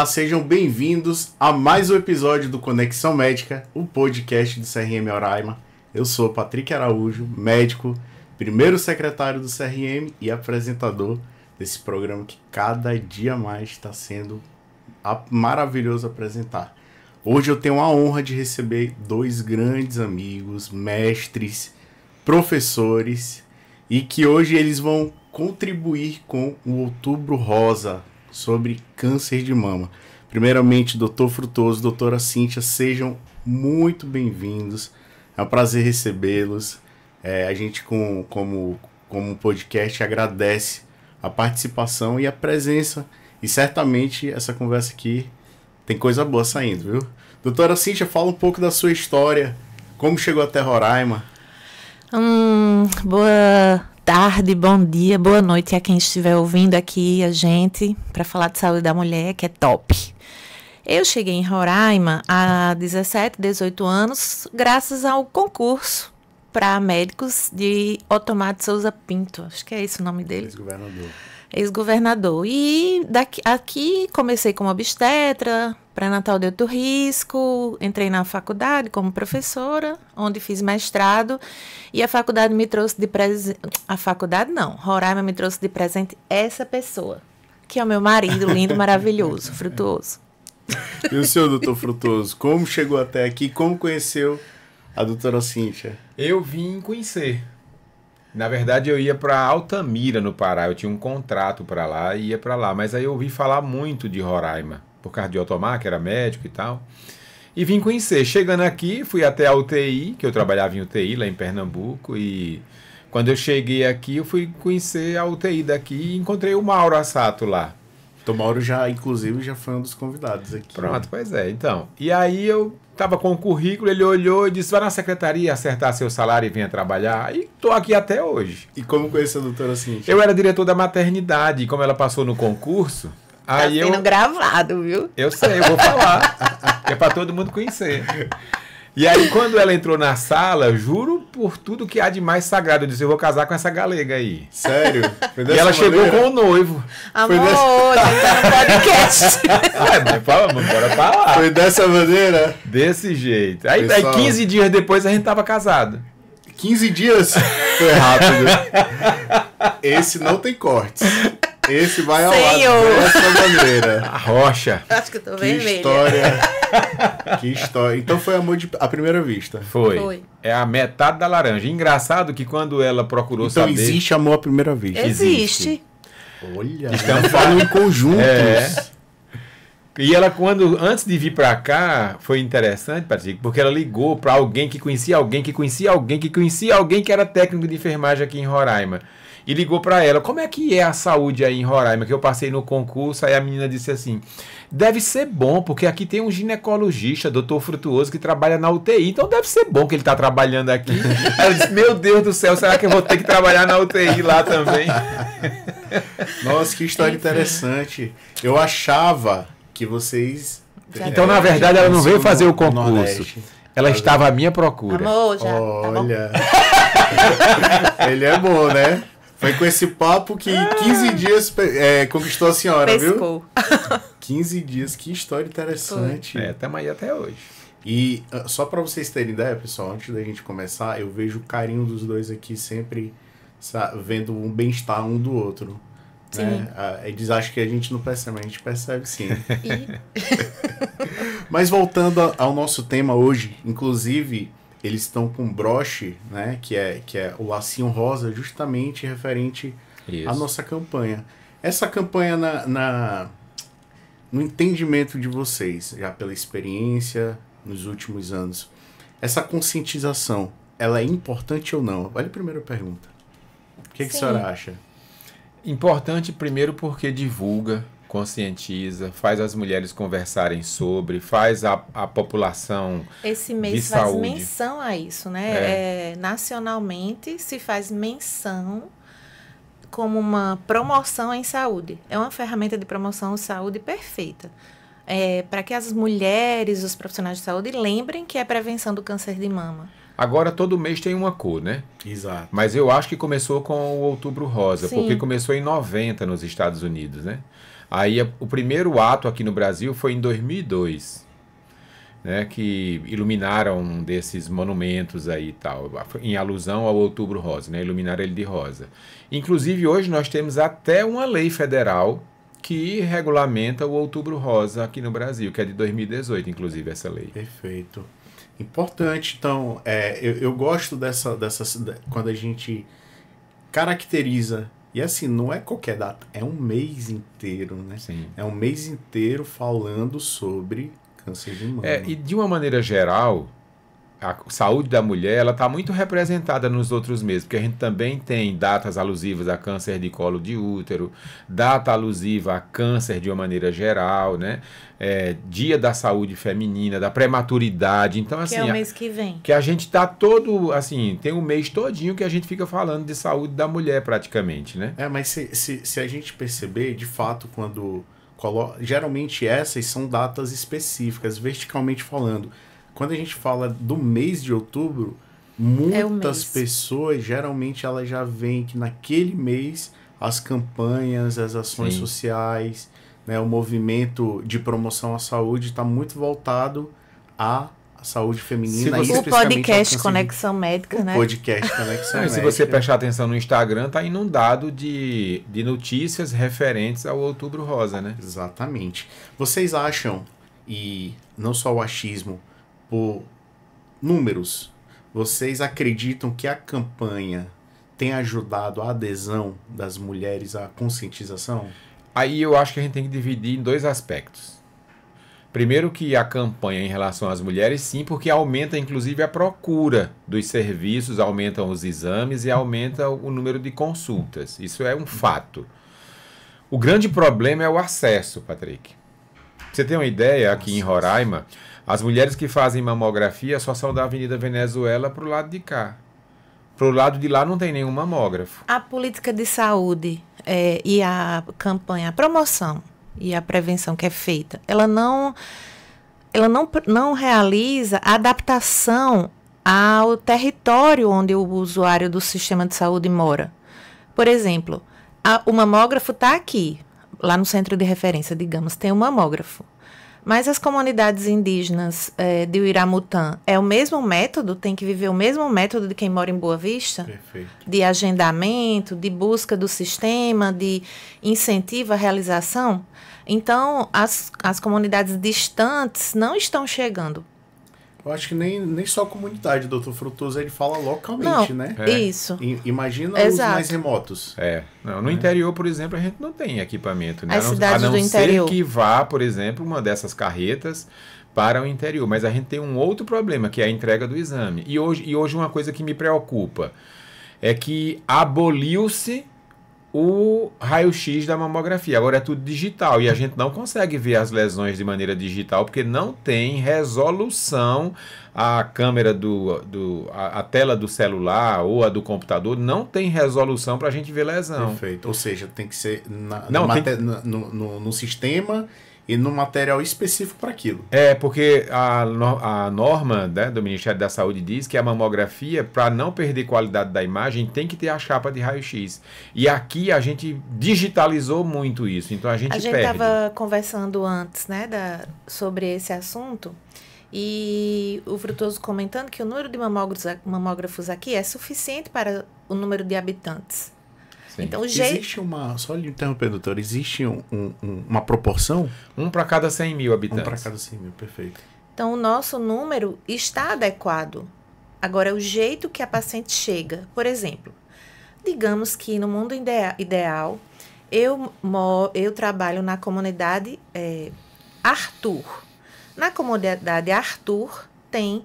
Olá, sejam bem-vindos a mais um episódio do Conexão Médica, o podcast do CRM Roraima. Eu sou Patrick Araújo, médico, primeiro secretário do CRM e apresentador desse programa que cada dia mais está sendo maravilhoso apresentar. Hoje eu tenho a honra de receber dois grandes amigos, mestres, professores, e que hoje eles vão contribuir com o Outubro Rosa sobre câncer de mama. Primeiramente, Dr. Frutuoso, doutora Cíntia, sejam muito bem-vindos. É um prazer recebê-los. A gente, como podcast, agradece a participação e a presença. E certamente essa conversa aqui tem coisa boa saindo, viu? Doutora Cíntia, fala um pouco da sua história. Como chegou até Roraima? Boa tarde, bom dia, boa noite a quem estiver ouvindo aqui a gente para falar de saúde da mulher, que é top. Eu cheguei em Roraima há 17, 18 anos, graças ao concurso para médicos de Otomar de Souza Pinto, acho que é esse o nome dele. Ex-governador. E aqui comecei como obstetra, pré-natal de alto risco, entrei na faculdade como professora, onde fiz mestrado, e a faculdade me trouxe de presente... A faculdade não, Roraima me trouxe de presente essa pessoa, que é o meu marido, lindo, maravilhoso, Frutuoso. E o senhor, doutor Frutuoso, como chegou até aqui? Como conheceu a doutora Cíntia? Eu vim conhecer. Na verdade, eu ia para Altamira, no Pará. Eu tinha um contrato para lá e ia para lá. Mas aí eu ouvi falar muito de Roraima, por causa de Otomar, que era médico e tal. E vim conhecer. Chegando aqui, fui até a UTI, que eu trabalhava em UTI lá em Pernambuco. E quando eu cheguei aqui, eu fui conhecer a UTI daqui e encontrei o Mauro Assato lá. O Mauro inclusive, já foi um dos convidados aqui. Pronto, pois é. Então, e aí eu estava com o currículo, ele olhou e disse, vai na secretaria acertar seu salário e venha trabalhar. E estou aqui até hoje. E como conheceu a doutora Cíntia? Eu era diretor da maternidade, e como ela passou no concurso... Tá sendo gravado, viu? Eu sei, eu vou falar. Que é para todo mundo conhecer. E aí, quando ela entrou na sala, juro por tudo que há de mais sagrado, eu disse, eu vou casar com essa galega aí. Sério? E ela chegou com o noivo. Amor, hoje tá no podcast. Bora falar. Foi dessa maneira? Desse jeito. Aí 15 dias depois a gente tava casado. 15 dias? Foi rápido. Esse não tem cortes. Esse vai ao lado dessa maneira. A rocha. Acho que eu tô vermelha. Que história. Então foi amor à primeira vista. Foi. É a metade da laranja. Engraçado que quando ela procurou saber... Então existe amor à primeira vista. Existe. Olha, estamos falando em conjuntos. E ela, antes de vir pra cá, foi interessante, Patrick, porque ela ligou pra alguém que conhecia alguém, que conhecia alguém, que conhecia alguém que era técnico de enfermagem aqui em Roraima. E ligou para ela, como é que é a saúde aí em Roraima? Que eu passei no concurso, aí a menina disse assim, deve ser bom, porque aqui tem um ginecologista, doutor Frutuoso, que trabalha na UTI, então deve ser bom que ele está trabalhando aqui. Aí eu disse, meu Deus do céu, será que eu vou ter que trabalhar na UTI lá também? Nossa, que história interessante. Eu achava que vocês... Então, na verdade, ela não veio fazer o concurso. Ela estava à minha procura. Amor, já. Olha. Tá Ele é bom, né? Foi com esse papo que em 15 dias conquistou a senhora, pescou. Viu? 15 dias, que história interessante. Estamos aí até hoje. E só para vocês terem ideia, pessoal, antes da gente começar, eu vejo o carinho dos dois aqui sempre vendo um bem-estar um do outro. Sim. Né? Eles acham que a gente não percebe, mas a gente percebe sim. Mas voltando ao nosso tema hoje, inclusive... Eles estão com broche, né, que é o lacinho rosa, justamente referente à nossa campanha. Essa campanha, no entendimento de vocês, já pela experiência nos últimos anos, essa conscientização, ela é importante ou não? Olha a primeira pergunta. O que a senhora acha? Importante, primeiro, porque divulga, conscientiza, faz as mulheres conversarem sobre, faz a população Esse mês faz menção a isso, né? Nacionalmente se faz menção como uma promoção em saúde. É uma ferramenta de promoção de saúde perfeita. Para que as mulheres, os profissionais de saúde, lembrem que é prevenção do câncer de mama. Agora todo mês tem uma cor, né? Exato. Mas eu acho que começou com o Outubro Rosa, Sim. porque começou em 90 nos Estados Unidos, né? Aí o primeiro ato aqui no Brasil foi em 2002, né, que iluminaram um desses monumentos aí e tal, em alusão ao Outubro Rosa, né, iluminaram ele de rosa. Inclusive hoje nós temos até uma lei federal que regulamenta o Outubro Rosa aqui no Brasil, que é de 2018, inclusive, essa lei. Perfeito. Importante, então, eu gosto quando a gente caracteriza, e assim, não é qualquer data, é um mês inteiro, né? Sim. É um mês inteiro falando sobre câncer de mama. E de uma maneira geral, a saúde da mulher ela está muito representada nos outros meses, porque a gente também tem datas alusivas a câncer de colo de útero, data alusiva a câncer de uma maneira geral, né? Dia da saúde feminina, da prematuridade, então assim... Que é o mês que vem. Que a gente está todo, assim, tem um mês todinho que a gente fica falando de saúde da mulher praticamente, né? Mas se a gente perceber, de fato, geralmente essas são datas específicas, verticalmente falando. Quando a gente fala do mês de outubro, muitas pessoas, geralmente, elas já veem que naquele mês as campanhas, as ações sociais, né, o movimento de promoção à saúde está muito voltado à saúde feminina. O podcast Conexão Médica, né? O podcast Conexão Médica. Se você prestar atenção no Instagram, está inundado de notícias referentes ao Outubro Rosa, né? Exatamente. Vocês acham, e não só o achismo, por números, vocês acreditam que a campanha tem ajudado a adesão das mulheres à conscientização? Aí eu acho que a gente tem que dividir em dois aspectos. Primeiro que a campanha em relação às mulheres, sim, porque aumenta inclusive a procura dos serviços, aumentam os exames e aumenta o número de consultas. Isso é um fato. O grande problema é o acesso, Patrick. Pra você ter uma ideia, aqui em Roraima, as mulheres que fazem mamografia só são da Avenida Venezuela para o lado de cá. Para o lado de lá não tem nenhum mamógrafo. A política de saúde e a campanha, a promoção e a prevenção que é feita, ela não realiza a adaptação ao território onde o usuário do sistema de saúde mora. Por exemplo, o mamógrafo está aqui, lá no centro de referência, digamos, tem um mamógrafo. Mas as comunidades indígenas de Uiramutã, é o mesmo método? Tem que viver o mesmo método de quem mora em Boa Vista? Perfeito. De agendamento, de busca do sistema, de incentivo à realização? Então, as comunidades distantes não estão chegando. Eu acho que nem só a comunidade, doutor Frutuoso, ele fala localmente, não, né? Isso. Imagina Exato. os mais remotos. No interior, por exemplo, a gente não tem equipamento, né? As cidades do interior. A não ser que vá, por exemplo, uma dessas carretas para o interior. Mas a gente tem um outro problema, que é a entrega do exame. E hoje uma coisa que me preocupa é que aboliu-se o raio-x da mamografia. Agora é tudo digital e a gente não consegue ver as lesões de maneira digital porque não tem resolução. A câmera a tela do celular ou a do computador não tem resolução para a gente ver lesão. Perfeito. Ou seja, tem que ser no sistema e no material específico para aquilo. Porque a norma, né, do Ministério da Saúde diz que a mamografia, para não perder qualidade da imagem, tem que ter a chapa de raio-x. E aqui a gente digitalizou muito isso, então a gente perde. A gente estava conversando antes, né, sobre esse assunto, e o Frutuoso comentando que o número de mamógrafos aqui é suficiente para o número de habitantes. Sim. Então, existe só lhe interromper, doutor, existe uma proporção? 1 para cada 100 mil habitantes. 1 para cada 100 mil, perfeito. Então, o nosso número está adequado. Agora, o jeito que a paciente chega, por exemplo, digamos que no mundo ideal, eu trabalho na comunidade Arthur. Na comunidade Arthur, tem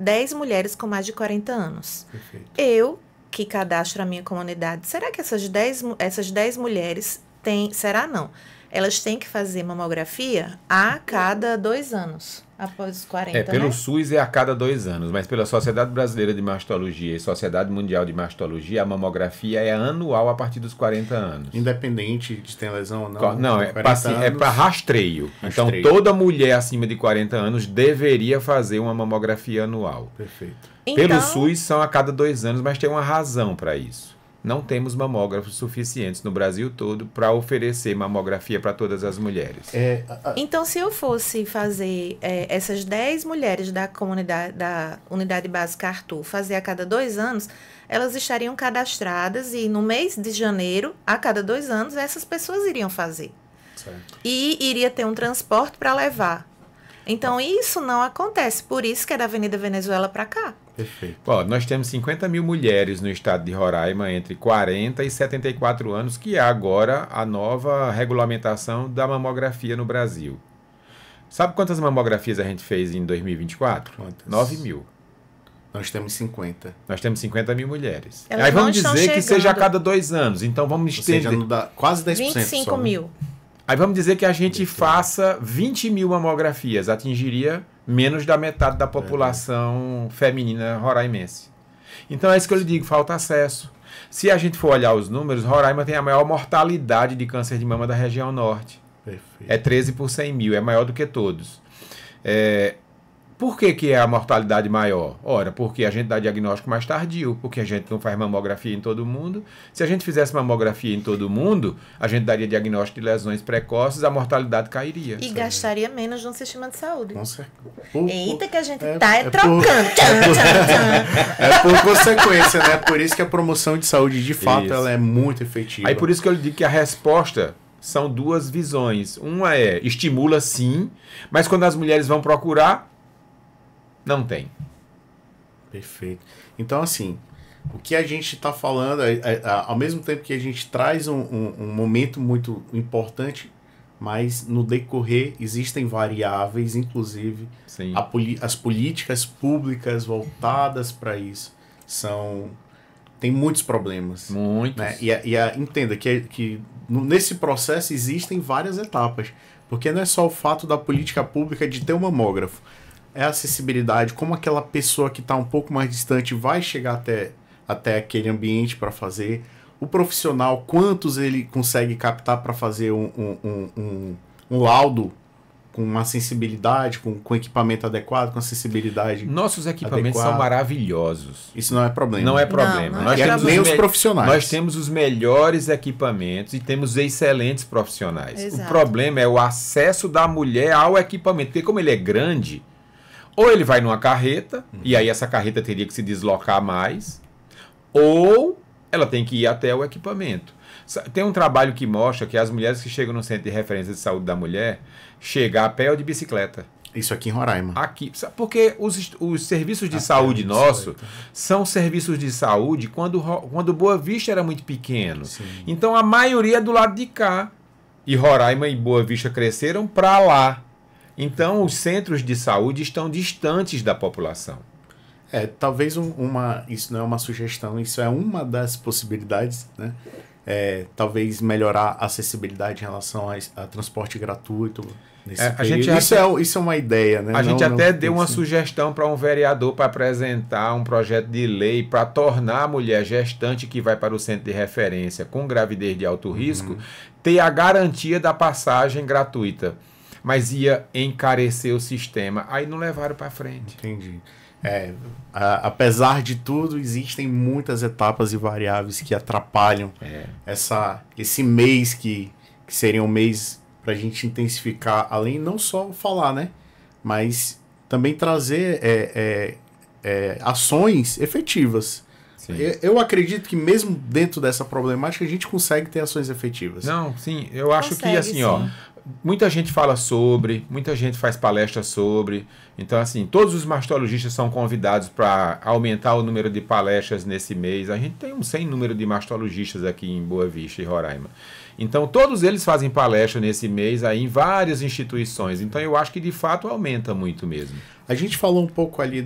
10 mulheres com mais de 40 anos. Perfeito. Eu que cadastro a minha comunidade, será que essas 10 mulheres será não? Elas têm que fazer mamografia a cada 2 anos, após os 40, pelo né? SUS é a cada 2 anos, mas pela Sociedade Brasileira de Mastologia e Sociedade Mundial de Mastologia, a mamografia é anual a partir dos 40 anos. Independente de ter lesão ou não? Não, é para rastreio. Então, toda mulher acima de 40 anos deveria fazer uma mamografia anual. Perfeito. Pelo SUS são a cada 2 anos, mas tem uma razão para isso. não temos mamógrafos suficientes no Brasil todo para oferecer mamografia para todas as mulheres. Então, se eu fosse fazer essas 10 mulheres da comunidade, da Unidade Básica Arthur, fazer a cada 2 anos, elas estariam cadastradas e no mês de janeiro, a cada 2 anos, essas pessoas iriam fazer. Certo. E iria ter um transporte para levar. Então, isso não acontece. Por isso que é da Avenida Venezuela para cá. Perfeito. Ó, nós temos 50 mil mulheres no estado de Roraima entre 40 e 74 anos, que é agora a nova regulamentação da mamografia no Brasil. Sabe quantas mamografias a gente fez em 2024? Quantas? 9 mil. Nós temos 50. Nós temos 50 mil mulheres. Elas Aí não vamos estão dizer que chegando. seja a cada 2 anos. Então vamos Ou seja, estender. não dá quase 10%. 25 só, né? mil. Aí vamos dizer que a gente faça 20 mil mamografias. Atingiria menos da metade da população feminina roraimense. Então é isso que eu lhe digo, falta acesso. Se a gente for olhar os números, Roraima tem a maior mortalidade de câncer de mama da região norte. Perfeito. É 13 por 100 mil, é maior do que todos. Por que é a mortalidade maior? Ora, porque a gente dá diagnóstico mais tardio, porque a gente não faz mamografia em todo mundo. Se a gente fizesse mamografia em todo mundo, a gente daria diagnóstico de lesões precoces, a mortalidade cairia. E gastaria menos no sistema de saúde. Com certeza. Eita, que a gente é tá por- trocando. Tchan, tchan, tchan. É por consequência, né? Por isso que a promoção de saúde, de fato, Isso. ela é muito efetiva. Aí por isso que eu lhe digo que a resposta são duas visões. Uma estimula sim, mas quando as mulheres vão procurar, não tem. Perfeito. Então, assim, o que a gente está falando, ao mesmo tempo que a gente traz um momento muito importante, mas no decorrer existem variáveis, inclusive Sim. as políticas públicas voltadas para isso tem muitos problemas. Muitos. Né? Entenda que nesse processo existem várias etapas, porque não é só o fato da política pública de ter um mamógrafo, é a acessibilidade, como aquela pessoa que está um pouco mais distante vai chegar até aquele ambiente para fazer, o profissional, quantos ele consegue captar para fazer um laudo com uma sensibilidade, com equipamento adequado, com acessibilidade. Nossos equipamentos adequada. são maravilhosos. Isso não é problema. Não é problema. Não, Nós E temos nem os os profissionais. Nós temos os melhores equipamentos e temos excelentes profissionais. Exato. O problema é o acesso da mulher ao equipamento, porque como ele é grande, ou ele vai numa carreta, e aí essa carreta teria que se deslocar mais, ou ela tem que ir até o equipamento. Tem um trabalho que mostra que as mulheres que chegam no Centro de Referência de Saúde da Mulher chegam a pé ou de bicicleta. Isso aqui em Roraima. Aqui, porque os serviços de A saúde pé, de nossos bicicleta. são serviços de saúde quando Boa Vista era muito pequeno. Sim. Então a maioria é do lado de cá. E Roraima e Boa Vista cresceram para lá. Então os centros de saúde estão distantes da população. Talvez isso não é uma sugestão, isso é uma das possibilidades, né? Talvez melhorar a acessibilidade em relação a transporte gratuito. Nesse A gente período. Isso é uma ideia, né? A gente até deu uma isso. sugestão para um vereador para apresentar um projeto de lei para tornar a mulher gestante que vai para o centro de referência com gravidez de alto risco ter a garantia da passagem gratuita. Mas ia encarecer o sistema. Aí não levaram para frente. Entendi. Apesar de tudo, existem muitas etapas e variáveis que atrapalham esse mês que seria um mês para a gente intensificar, além não só falar, né? Mas também trazer ações efetivas. Sim. Eu acredito que mesmo dentro dessa problemática a gente consegue ter ações efetivas. Não, sim, eu acho que Consegue, assim, ó, sim. muita gente fala sobre, muita gente faz palestra sobre. Então, assim, todos os mastologistas são convidados para aumentar o número de palestras nesse mês. A gente tem um sem número de mastologistas aqui em Boa Vista e Roraima. Então, todos eles fazem palestra nesse mês aí em várias instituições. Então, eu acho que de fato aumenta muito mesmo. A gente falou um pouco ali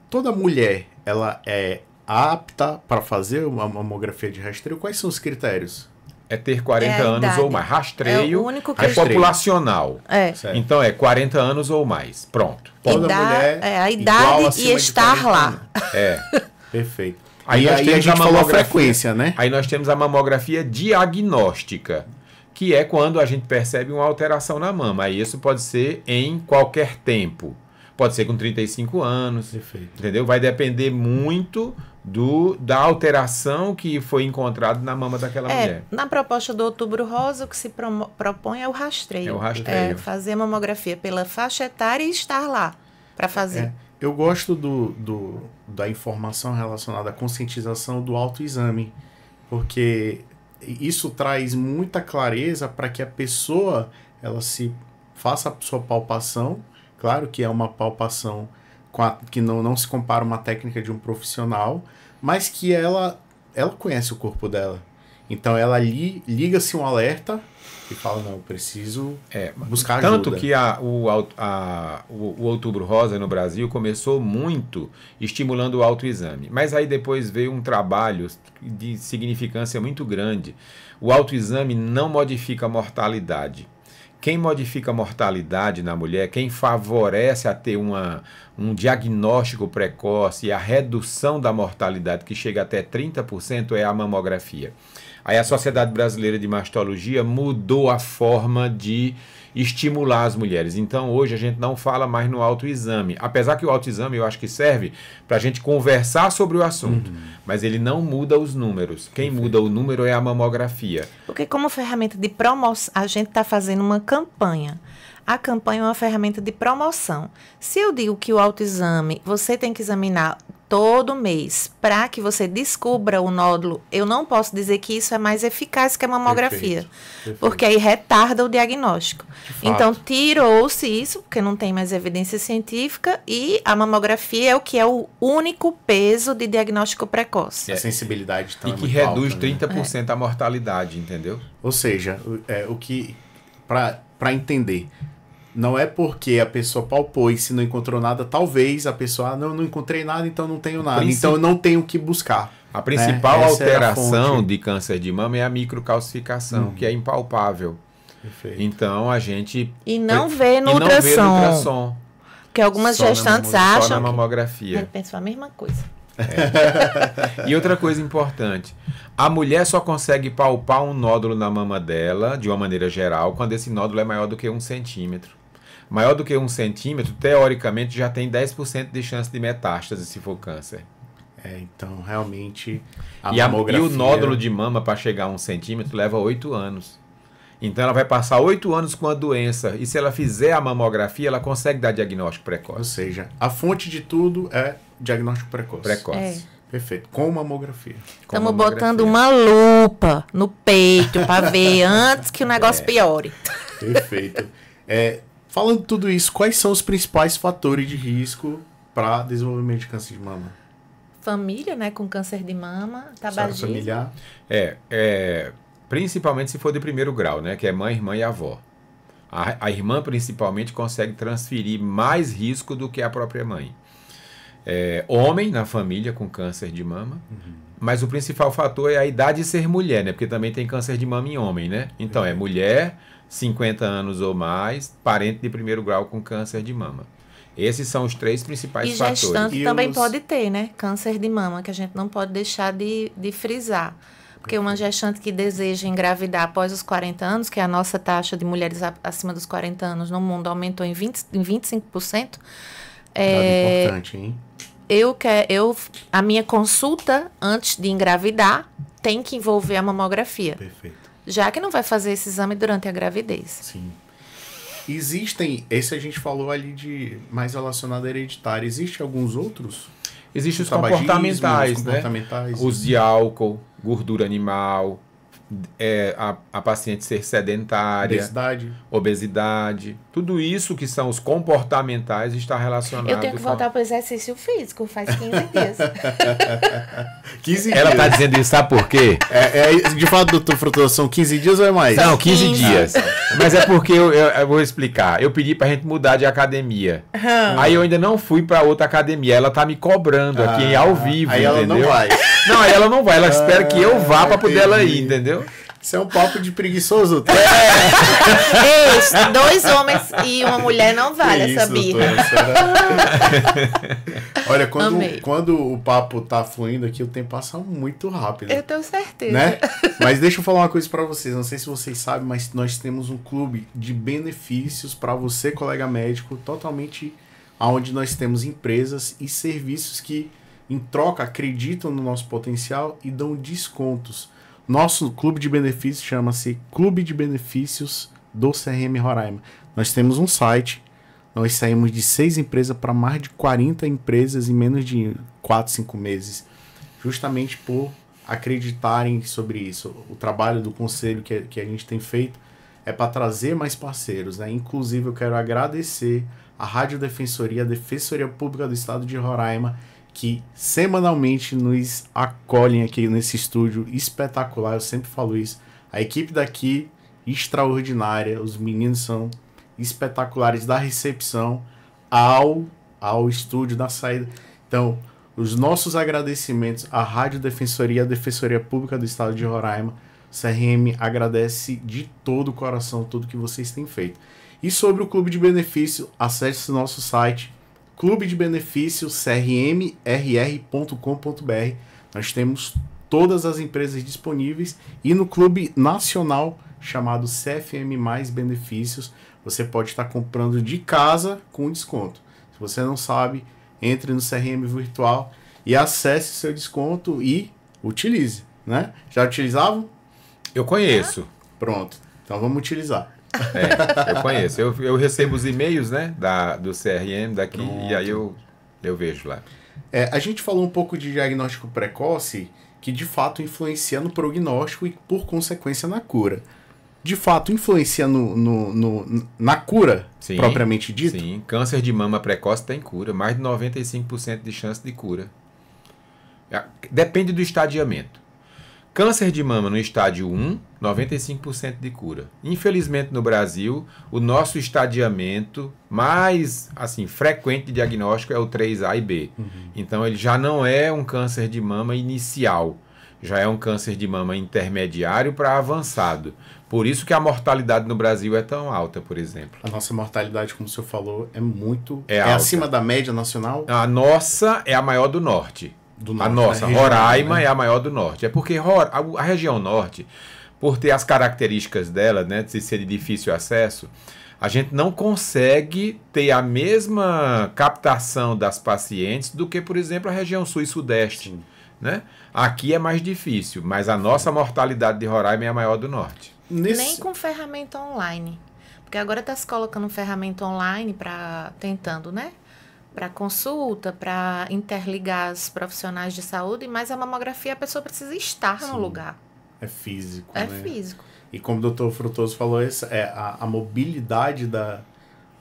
toda mulher, ela é apta para fazer uma mamografia de rastreio? Quais são os critérios? É ter 40 É a anos idade. ou mais. Rastreio É o único é critério. populacional. Certo. Então, é 40 anos ou mais. Pronto. Toda mulher a igual idade acima e de estar 40 lá. anos. É. Perfeito. Aí E nós aí a temos gente a falou a mamografia. frequência, né? Aí nós temos a mamografia diagnóstica, que é quando a gente percebe uma alteração na mama. Aí isso pode ser em qualquer tempo. pode ser com 35 anos. Perfeito. Entendeu? Vai depender muito da alteração que foi encontrada na mama daquela mulher. Na proposta do Outubro Rosa, o que se propõe é o rastreio. É o rastreio. Fazer a mamografia pela faixa etária e estar lá para fazer. Eu gosto da informação relacionada à conscientização do autoexame, porque isso traz muita clareza para que a pessoa ela se faça a sua palpação. Claro que é uma palpação que não se compara a uma técnica de um profissional, mas que ela conhece o corpo dela. Então ela liga-se um alerta e fala, não, eu preciso buscar ajuda. Tanto que o Outubro Rosa no Brasil começou muito estimulando o autoexame. Mas aí depois veio um trabalho de significância muito grande. O autoexame não modifica a mortalidade. Quem modifica a mortalidade na mulher, quem favorece a ter um diagnóstico precoce e a redução da mortalidade, que chega até 30%, é a mamografia. Aí a Sociedade Brasileira de Mastologia mudou a forma de estimular as mulheres. Então hoje a gente não fala mais no autoexame. Apesar que o autoexame eu acho que serve para a gente conversar sobre o assunto. Mas ele não muda os números. Quem muda o número é a mamografia. Porque como ferramenta de promoção, a gente está fazendo uma campanha. A campanha é uma ferramenta de promoção. Se eu digo que o autoexame, você tem que examinar todo mês para que você descubra o nódulo, eu não posso dizer que isso é mais eficaz que a mamografia. Perfeito. Porque aí retarda o diagnóstico. Então, tirou-se isso, porque não tem mais evidência científica, e a mamografia é o que é o único peso de diagnóstico precoce. A sensibilidade também. E que reduz alta, 30% a mortalidade, entendeu? Ou seja, o que para entender, não é porque a pessoa palpou e se não encontrou nada, talvez a pessoa, não encontrei nada, então não tenho nada. Então eu não tenho o que buscar. A principal alteração de câncer de mama é a microcalcificação, que é impalpável. Perfeito. Então a gente... E não vê no ultrassom. Porque algumas gestantes acham... Só na mamografia. Eu penso a mesma coisa. E outra coisa importante, a mulher só consegue palpar um nódulo na mama dela, de uma maneira geral, quando esse nódulo é maior do que 1 centímetro. Maior do que 1 centímetro, teoricamente, já tem 10% de chance de metástase, se for câncer. Então, realmente, E o nódulo de mama, para chegar a 1 centímetro, leva 8 anos. Então, ela vai passar 8 anos com a doença. E se ela fizer a mamografia, ela consegue dar diagnóstico precoce. Ou seja, a fonte de tudo é diagnóstico precoce. Perfeito. Com mamografia. Estamos botando uma lupa no peito para ver antes que o negócio piore. Perfeito. Falando tudo isso, quais são os principais fatores de risco para desenvolvimento de câncer de mama? Família, né, com câncer de mama, tabagismo. Familiar? Principalmente se for de primeiro grau, né, que é mãe, irmã e avó. A irmã, principalmente, consegue transferir mais risco do que a própria mãe. Homem na família com câncer de mama, mas o principal fator é a idade de ser mulher, né? Porque também tem câncer de mama em homem, né? Então é mulher, 50 anos ou mais, parente de primeiro grau com câncer de mama. Esses são os 3 principais fatores. E gestante também pode ter, né? Câncer de mama, que a gente não pode deixar de frisar. Porque uma gestante que deseja engravidar após os 40 anos, que é a nossa taxa de mulheres acima dos 40 anos no mundo aumentou em 25%. Importante, hein? A minha consulta antes de engravidar tem que envolver a mamografia. Perfeito. Já que não vai fazer esse exame durante a gravidez. Sim. Esse a gente falou ali de mais relacionado à hereditária. Existem alguns outros? Existem os comportamentais, né? Comportamentais. Os de álcool, gordura animal, a paciente ser sedentária, obesidade, tudo isso que são os comportamentais está relacionado. Eu tenho que voltar para o exercício físico, faz 15 dias. 15 dias. Ela está dizendo isso, sabe por quê? De fato, doutor Frutuoso, são 15 dias ou é mais? Não, 15 dias. Mas é porque eu vou explicar. Eu pedi pra gente mudar de academia. Aí eu ainda não fui pra outra academia. Ela tá me cobrando aqui ao vivo, aí entendeu? Ela não vai. Não, aí ela não vai. Ela espera que eu vá pra poder ela ir, entendeu? Isso é um papo de preguiçoso. Isso, 2 homens e uma mulher não vale essa birra. Olha, quando o papo tá fluindo aqui, o tempo passa muito rápido. Eu tenho certeza. Né? Mas deixa eu falar uma coisa pra vocês. Não sei se vocês sabem, mas nós temos um clube de benefícios pra você, colega médico, totalmente onde nós temos empresas e serviços que, em troca, acreditam no nosso potencial e dão descontos. Nosso clube de benefícios chama-se Clube de Benefícios do CRM Roraima. Nós temos um site, nós saímos de 6 empresas para mais de 40 empresas em menos de 4, 5 meses, justamente por acreditarem sobre isso. O trabalho do conselho que a gente tem feito é para trazer mais parceiros, né? Inclusive, eu quero agradecer a Rádio Defensoria, a Defensoria Pública do Estado de Roraima, que semanalmente nos acolhem aqui nesse estúdio espetacular. Eu sempre falo isso. A equipe daqui, extraordinária. Os meninos são espetaculares, da recepção ao estúdio, da saída. Então, os nossos agradecimentos à Rádio Defensoria, a Defensoria Pública do Estado de Roraima. O CRM agradece de todo o coração tudo que vocês têm feito. E sobre o Clube de Benefício, acesse o nosso site clubedebenefícios.crmrr.com.br. Nós temos todas as empresas disponíveis e no clube nacional chamado CFM Mais Benefícios, você pode estar comprando de casa com desconto. Se você não sabe, entre no CRM Virtual e acesse seu desconto e utilize, né? Já utilizavam? Eu conheço. Pronto, então vamos utilizar. Eu conheço. Eu recebo os e-mails, né, do CRM daqui. Pronto. E aí eu vejo lá. A gente falou um pouco de diagnóstico precoce, que de fato influencia no prognóstico e por consequência na cura. De fato influencia na cura, sim, propriamente dito? Sim, câncer de mama precoce tem cura, mais de 95% de chance de cura. Depende do estadiamento. Câncer de mama no estádio 1, 95% de cura. Infelizmente, no Brasil, o nosso estadiamento mais frequente de diagnóstico é o 3A e B. Uhum. Então, ele já não é um câncer de mama inicial, já é um câncer de mama intermediário para avançado. Por isso que a mortalidade no Brasil é tão alta, por exemplo. A nossa mortalidade, como o senhor falou, é muito... É acima da média nacional? A nossa é a maior do norte. A nossa, Roraima, né? É a maior do norte. É porque a região norte, por ter as características dela, né, de ser de difícil acesso, a gente não consegue ter a mesma captação das pacientes do que, por exemplo, a região sul e sudeste. Né? Aqui é mais difícil, mas a nossa mortalidade de Roraima é a maior do norte. Nem com ferramenta online. Porque agora está se colocando ferramenta online tentando, né? Para consulta, para interligar os profissionais de saúde, mas a mamografia a pessoa precisa estar no lugar. É físico, né? É físico. E como o doutor Frutoso falou, a mobilidade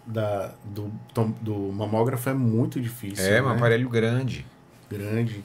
do mamógrafo é muito difícil. É, um aparelho grande. Grande.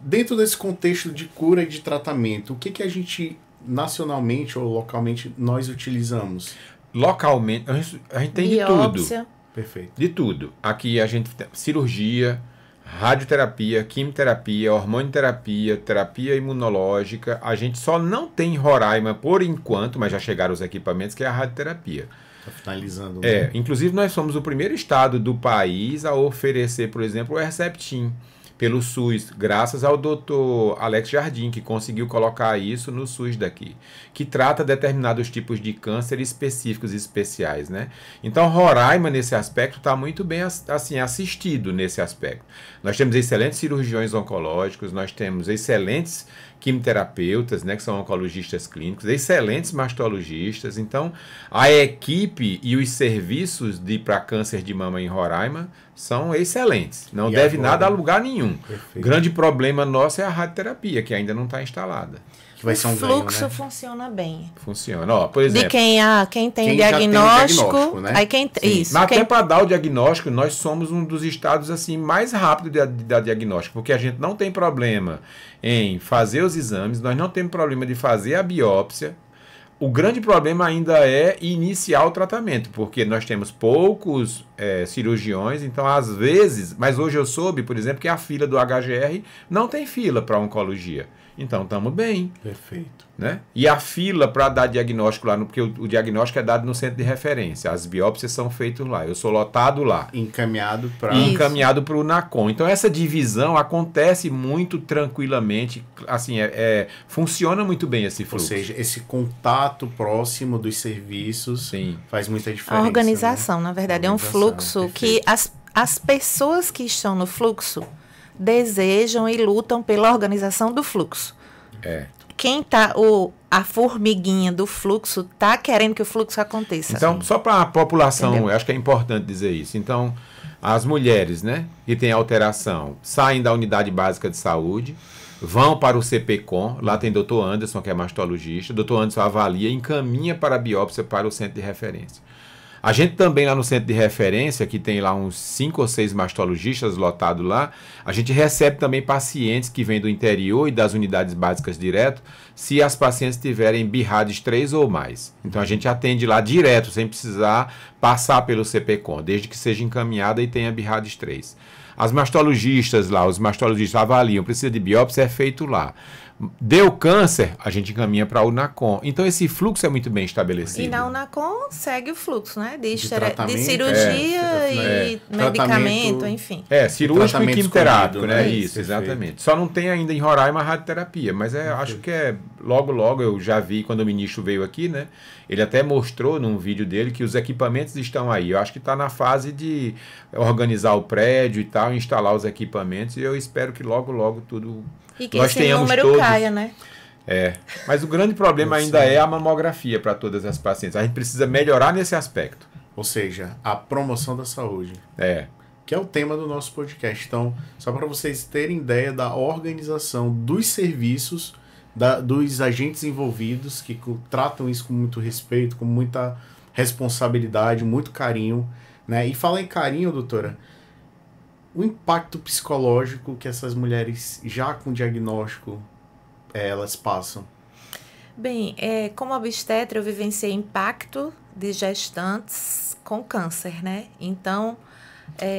Dentro desse contexto de cura e de tratamento, o que a gente, nacionalmente ou localmente, nós utilizamos? Localmente, a gente tem biópsia. De tudo. Perfeito. De tudo. Aqui a gente tem cirurgia, radioterapia, quimioterapia, hormonioterapia, terapia imunológica. A gente só não tem em Roraima, por enquanto, mas já chegaram os equipamentos, que é a radioterapia. Está finalizando. Né? Inclusive nós somos o primeiro estado do país a oferecer, por exemplo, o Herceptin pelo SUS, graças ao doutor Alex Jardim, que conseguiu colocar isso no SUS daqui, que trata determinados tipos de câncer específicos e especiais, né? Então, Roraima, nesse aspecto, está muito bem assim, assistido nesse aspecto. Nós temos excelentes cirurgiões oncológicos, nós temos excelentes quimioterapeutas, né, que são oncologistas clínicos, excelentes mastologistas. Então, a equipe e os serviços para câncer de mama em Roraima são excelentes. Não deve nada a lugar nenhum. Perfeito. O grande problema nosso é a radioterapia, que ainda não está instalada. Que vai ser um fluxo ganho, né? Funciona bem. Funciona. Ó, por exemplo, de quem tem diagnóstico, né? Aí isso. Mas até para dar o diagnóstico, nós somos um dos estados assim mais rápido de dar diagnóstico, porque a gente não tem problema em fazer os exames, nós não temos problema de fazer a biópsia. O grande problema ainda é iniciar o tratamento, porque nós temos poucos cirurgiões, então às vezes, mas hoje eu soube, por exemplo, que a fila do HGR não tem fila para oncologia. Então estamos bem. Perfeito. Né? E a fila para dar diagnóstico lá, porque o diagnóstico é dado no centro de referência, as biópsias são feitas lá, eu sou lotado lá. Encaminhado para o NACOM. Então essa divisão acontece muito tranquilamente, assim, funciona muito bem esse fluxo. Ou seja, esse contato próximo dos serviços. Sim. Faz muita diferença. A organização, né? Na verdade, é um fluxo perfeito. Que as pessoas que estão no fluxo desejam e lutam pela organização do fluxo. Quem tá, a formiguinha do fluxo tá querendo que o fluxo aconteça. Então, só para a população, Entendeu? eu acho que é importante dizer isso. Então, as mulheres, né, que têm alteração, saem da unidade básica de saúde, vão para o CPCOM, lá tem Dr. Anderson, que é mastologista, Dr. Anderson avalia e encaminha para a biópsia para o centro de referência. A gente também lá no centro de referência, que tem lá uns 5 ou 6 mastologistas lotados lá, a gente recebe também pacientes que vêm do interior e das unidades básicas direto, se as pacientes tiverem BIRADS 3 ou mais. Então a gente atende lá direto, sem precisar passar pelo CPCOM, desde que seja encaminhada e tenha BIRADS 3. As mastologistas lá, os mastologistas avaliam, precisa de biópsia, é feito lá. Deu câncer, a gente encaminha para a UNACOM. Então esse fluxo é muito bem estabelecido. E na UNACOM segue o fluxo, né? De tratamento, cirurgia e medicamento, enfim. Cirúrgico e quimioterápico, né? Isso, exatamente. Só não tem ainda em Roraima a radioterapia, mas acho que logo eu já vi quando o ministro veio aqui, né? Ele até mostrou num vídeo dele que os equipamentos estão aí. Eu acho que está na fase de organizar o prédio e tal, instalar os equipamentos, e eu espero que logo tudo... E que esse número caia, né? Mas o grande problema ainda é a mamografia para todas as pacientes. A gente precisa melhorar nesse aspecto. Ou seja, a promoção da saúde. Que é o tema do nosso podcast. Então, só para vocês terem ideia da organização dos serviços, dos agentes envolvidos, que tratam isso com muito respeito, com muita responsabilidade, muito carinho, né? E falar em carinho, doutora, o impacto psicológico que essas mulheres já com diagnóstico elas passam. Bem, como obstetra eu vivenciei impacto de gestantes com câncer, né? Então...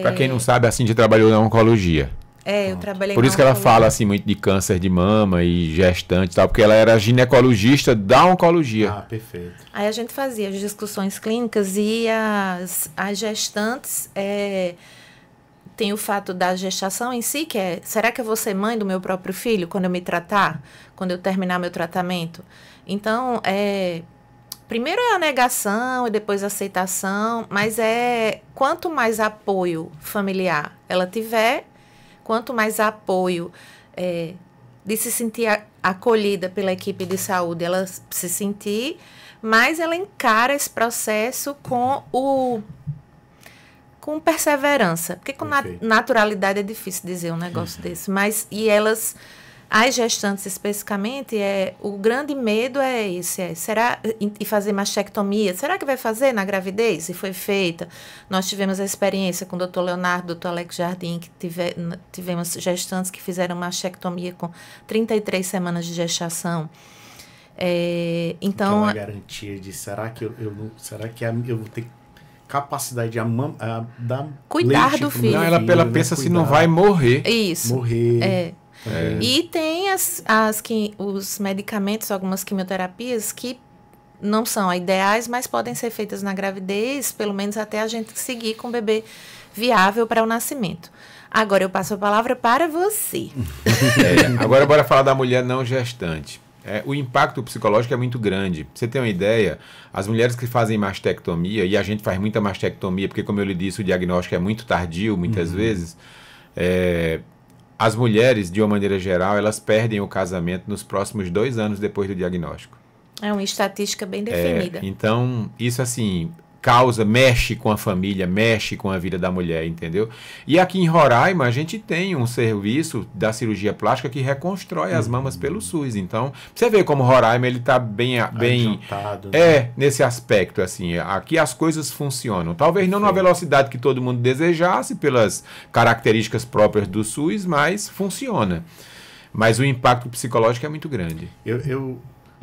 Para quem não sabe, a Cindy trabalhou na oncologia. Eu trabalhei Por isso que ela fala assim muito de câncer de mama e gestante e tal, porque ela era ginecologista da oncologia. Perfeito. Aí a gente fazia as discussões clínicas e as gestantes... Tem o fato da gestação em si, que será que eu vou ser mãe do meu próprio filho quando eu me tratar? Quando eu terminar meu tratamento? Então, primeiro é a negação e depois a aceitação, mas quanto mais apoio familiar ela tiver, quanto mais apoio de se sentir acolhida pela equipe de saúde ela se sentir, mais ela encara esse processo com perseverança, porque com naturalidade é difícil dizer um negócio desse, mas as gestantes especificamente, o grande medo é esse, será, e fazer mastectomia, será que vai fazer na gravidez? E foi feita. Nós tivemos a experiência com o Dr. Leonardo, Dr. Alex Jardim, que tivemos gestantes que fizeram mastectomia com 33 semanas de gestação. Então, aquela garantia de será que eu vou ter capacidade de dar cuidar leite do filho. Não, ela pensa se não vai morrer. Isso. Morrer. E tem os medicamentos, algumas quimioterapias que não são ideais, mas podem ser feitas na gravidez, pelo menos até a gente seguir com o bebê viável para o nascimento. Agora eu passo a palavra para você. Agora bora falar da mulher não gestante. O impacto psicológico é muito grande. Pra você ter uma ideia, as mulheres que fazem mastectomia, e a gente faz muita mastectomia, porque como eu lhe disse, o diagnóstico é muito tardio, muitas vezes, as mulheres, de uma maneira geral, elas perdem o casamento nos próximos 2 anos depois do diagnóstico. É uma estatística bem definida. Então, isso assim... mexe com a família, mexe com a vida da mulher, entendeu? E aqui em Roraima, a gente tem um serviço da cirurgia plástica que reconstrói as mamas pelo SUS. Então, você vê como Roraima ele está bem adiantado, né? Nesse aspecto, assim, aqui as coisas funcionam. Talvez não na velocidade que todo mundo desejasse, pelas características próprias do SUS, mas funciona. Mas o impacto psicológico é muito grande.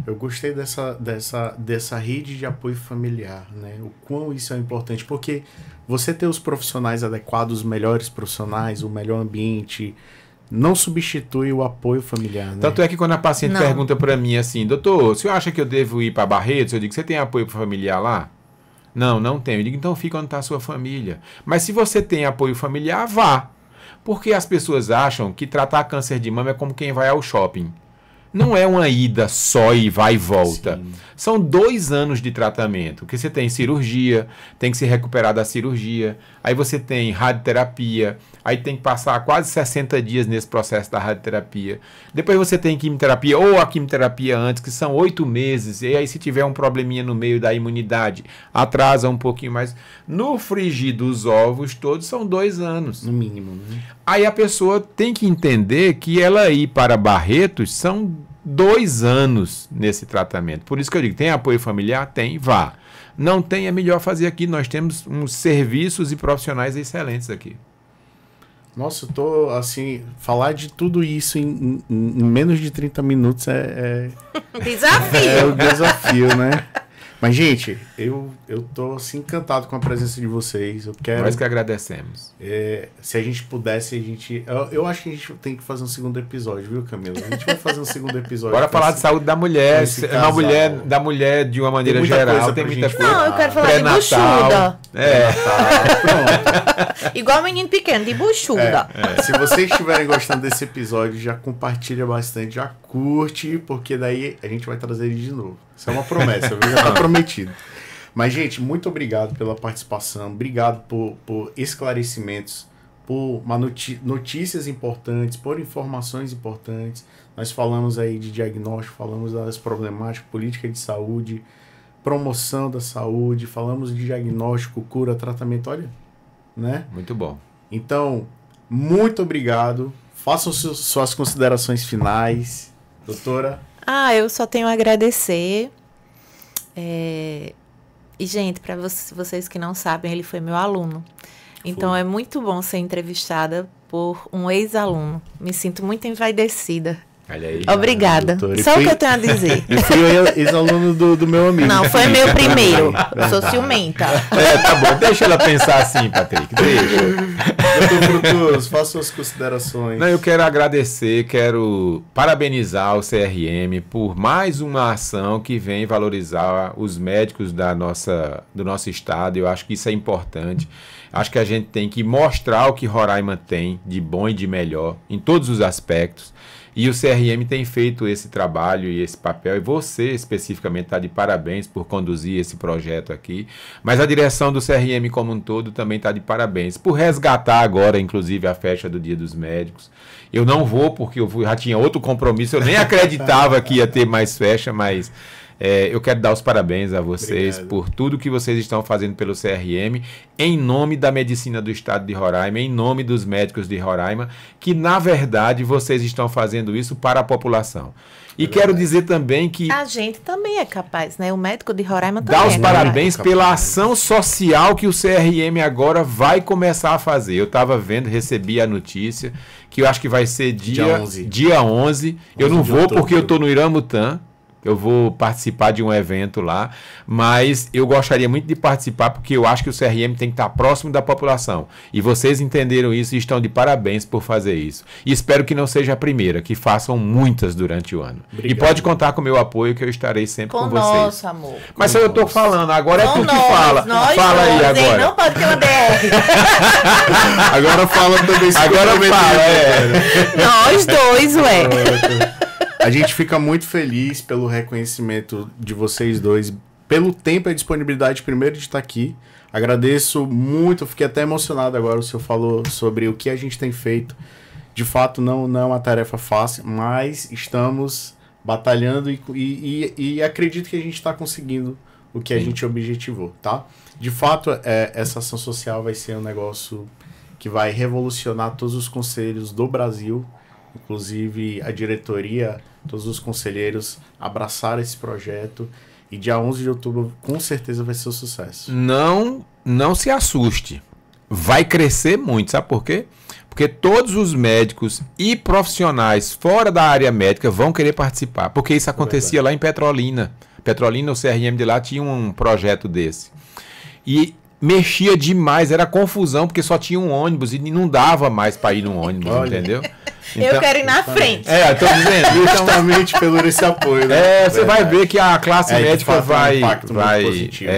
Eu gostei dessa rede de apoio familiar, né? O quão isso é importante, porque você ter os profissionais adequados, os melhores profissionais, o melhor ambiente, não substitui o apoio familiar, né? Tanto é que quando a paciente pergunta para mim assim, doutor, o senhor acha que eu devo ir para Barretos? Eu digo, você tem apoio familiar lá? Não tenho. Eu digo, então fica onde está a sua família. Mas se você tem apoio familiar, vá. Porque as pessoas acham que tratar câncer de mama é como quem vai ao shopping. Não é uma ida só e vai e volta. Sim. São 2 anos de tratamento, que você tem cirurgia, tem que se recuperar da cirurgia, aí você tem radioterapia, aí tem que passar quase 60 dias nesse processo da radioterapia. Depois você tem quimioterapia, ou a quimioterapia antes, que são 8 meses, e aí se tiver um probleminha no meio da imunidade, atrasa um pouquinho mais. No frigir dos ovos, todos são 2 anos. No mínimo, né? Aí a pessoa tem que entender que ela ir para Barretos são 2 anos nesse tratamento. Por isso que eu digo, tem apoio familiar? Tem, vá. Não tem, é melhor fazer aqui. Nós temos uns serviços e profissionais excelentes aqui. Nossa, eu tô, assim, falar de tudo isso em menos de 30 minutos é Desafio. o desafio, né? Mas, gente, eu tô, assim, encantado com a presença de vocês. Eu quero... Nós que agradecemos. Se a gente pudesse, a gente... Eu acho que a gente tem que fazer um segundo episódio, viu, Camila? A gente vai fazer um segundo episódio. Bora falar de saúde da mulher, da mulher de uma maneira geral. Tem muita coisa. Não, eu quero falar de buchuda. Pronto. Igual menino pequeno, de buchuda. Se vocês estiverem gostando desse episódio, já compartilha bastante, já curte, porque daí a gente vai trazer ele de novo. Isso é uma promessa, viu? Já tá prometido. Mas, gente, muito obrigado pela participação, obrigado por esclarecimentos, por notícias importantes, por informações importantes. Nós falamos aí de diagnóstico, falamos das problemáticas, política de saúde, promoção da saúde, falamos de diagnóstico, cura, tratamento, olha, né? Muito bom. Então, muito obrigado. Façam suas considerações finais, doutora. Eu só tenho a agradecer. E, gente, para vocês que não sabem, ele foi meu aluno. Então, é muito bom ser entrevistada por um ex-aluno. Me sinto muito envaidecida. Olha aí. Obrigada. Só o que eu tenho a dizer. E fui ex-aluno do meu amigo. Não, foi meu primeiro. Sou ciumenta. Tá bom. Deixa ela pensar assim, Patrick. Deixa. Doutor Frutuoso, faça suas considerações. Não, eu quero agradecer, quero parabenizar o CRM por mais uma ação que vem valorizar os médicos do nosso estado. Eu acho que isso é importante. Acho que a gente tem que mostrar o que Roraima tem de bom e de melhor em todos os aspectos. E o CRM tem feito esse trabalho e esse papel, e você especificamente está de parabéns por conduzir esse projeto aqui, mas a direção do CRM como um todo também está de parabéns, por resgatar agora, inclusive, a festa do Dia dos Médicos. Eu não vou, porque eu já tinha outro compromisso, eu nem acreditava que ia ter mais festa, mas... eu quero dar os parabéns a vocês por tudo que vocês estão fazendo pelo CRM, em nome da medicina do estado de Roraima, em nome dos médicos de Roraima, que na verdade vocês estão fazendo isso para a população. E quero dizer também que... A gente também é capaz, né? O médico de Roraima também dá os é parabéns capaz. pela ação social que o CRM agora vai começar a fazer. Eu estava vendo, recebi a notícia, que eu acho que vai ser dia 11. Eu não vou porque eu estou no Iramutã. Eu vou participar de um evento lá, mas eu gostaria muito de participar porque eu acho que o CRM tem que estar próximo da população. E vocês entenderam isso e estão de parabéns por fazer isso. E espero que não seja a primeira, que façam muitas durante o ano. Obrigado. E pode contar com o meu apoio, que eu estarei sempre com vocês. Nosso amor. Mas se eu estou falando, agora é tu que fala. Nós Fala aí agora. Não pode ter uma DR. Agora fala também. Agora fala, Nós dois, ué. A gente fica muito feliz pelo reconhecimento de vocês dois, pelo tempo e a disponibilidade, primeiro, de estar aqui. Agradeço muito, fiquei até emocionado agora, o senhor falou sobre o que a gente tem feito. De fato, não é uma tarefa fácil, mas estamos batalhando e acredito que a gente está conseguindo o que a gente objetivou, tá? De fato, essa ação social vai ser um negócio que vai revolucionar todos os conselhos do Brasil, inclusive a diretoria, todos os conselheiros abraçaram esse projeto e dia 11 de outubro com certeza vai ser um sucesso. Não se assuste. Vai crescer muito, sabe por quê? Porque todos os médicos e profissionais fora da área médica vão querer participar, porque isso acontecia lá em Petrolina. Petrolina, o CRM de lá tinha um projeto desse. E mexia demais, era confusão, porque só tinha um ônibus e não dava mais para ir no ônibus, entendeu? Então, eu quero ir na frente. Eu tô dizendo. Justamente pelo esse apoio, né? Você vai ver que a classe médica vai... Um impacto muito positivo.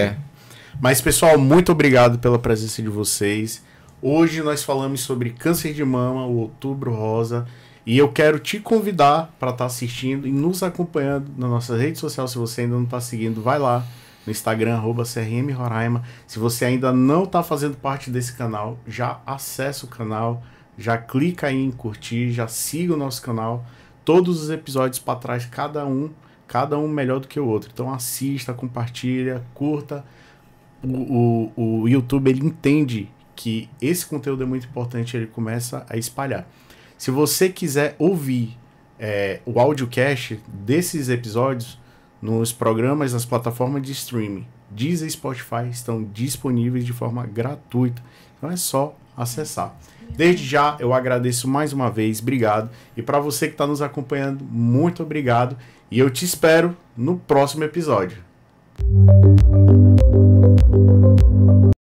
Mas, pessoal, muito obrigado pela presença de vocês. Hoje nós falamos sobre câncer de mama, o Outubro Rosa. E eu quero te convidar para estar assistindo e nos acompanhando nas nossas redes sociais. Se você ainda não está seguindo, vai lá no Instagram, @CRM Roraima. Se você ainda não está fazendo parte desse canal, já acessa o canal, já clica aí em curtir, já siga o nosso canal. Todos os episódios para trás, cada um melhor do que o outro. Então assista, compartilha, curta. O YouTube, ele entende que esse conteúdo é muito importante, ele começa a espalhar. Se você quiser ouvir o audiocast desses episódios nos programas, nas plataformas de streaming, Deezer e Spotify estão disponíveis de forma gratuita. Então é só acessar. Desde já eu agradeço mais uma vez, obrigado. E para você que está nos acompanhando, muito obrigado. E eu te espero no próximo episódio.